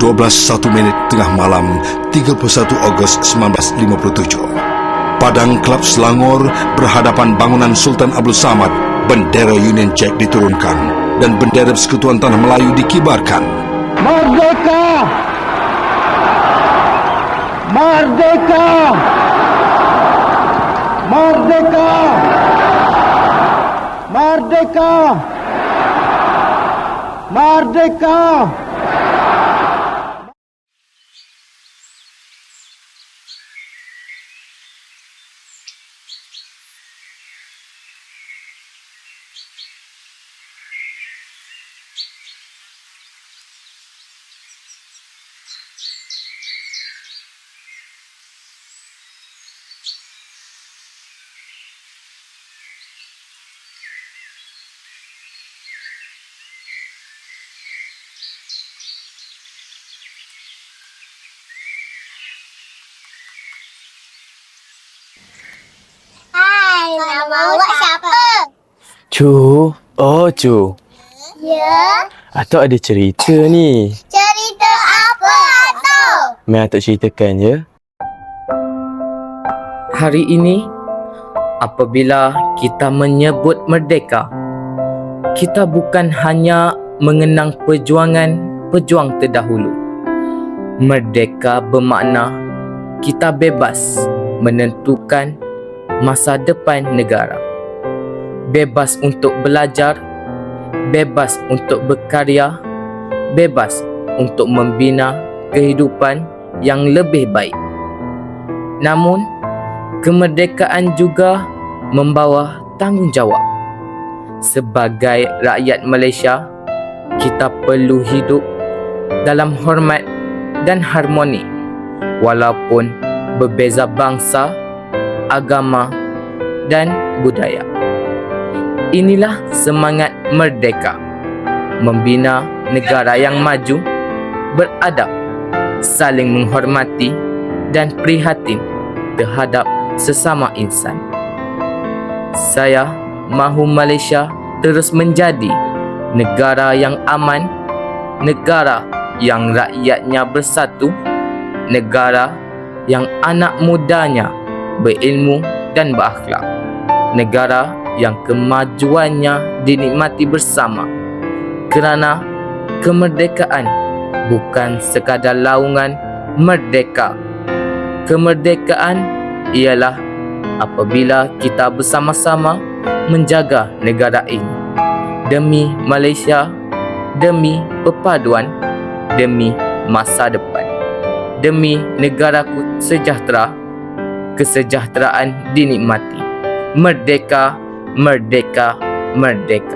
12:01 tengah malam 31 Ogos 1957. Padang Klub Selangor berhadapan bangunan Sultan Abdul Samad, bendera Union Jack diturunkan dan bendera Persekutuan Tanah Melayu dikibarkan. Merdeka! Merdeka! Merdeka! Merdeka! Merdeka! Nama awak siapa? Cu. Oh, Cu. Ya. Atuk ada cerita ni. Cerita apa, Atuk? Mari Atuk ceritakan ya. Hari ini, apabila kita menyebut merdeka, kita bukan hanya mengenang perjuangan pejuang terdahulu. Merdeka bermakna kita bebas menentukan masa depan negara. Bebas untuk belajar, bebas untuk berkarya, bebas untuk membina kehidupan yang lebih baik. Namun, kemerdekaan juga membawa tanggungjawab. Sebagai rakyat Malaysia, kita perlu hidup dalam hormat dan harmoni walaupun berbeza bangsa, agama dan budaya. Inilah semangat merdeka, membina negara yang maju, beradab, saling menghormati dan prihatin terhadap sesama insan. Saya mahu Malaysia terus menjadi negara yang aman, negara yang rakyatnya bersatu, negara yang anak mudanya berilmu dan berakhlak, negara yang kemajuannya dinikmati bersama, kerana kemerdekaan bukan sekadar laungan merdeka. Kemerdekaan ialah apabila kita bersama-sama menjaga negara ini demi Malaysia, demi perpaduan, demi masa depan, demi negaraku sejahtera, kesejahteraan dinikmati. Merdeka, merdeka, merdeka.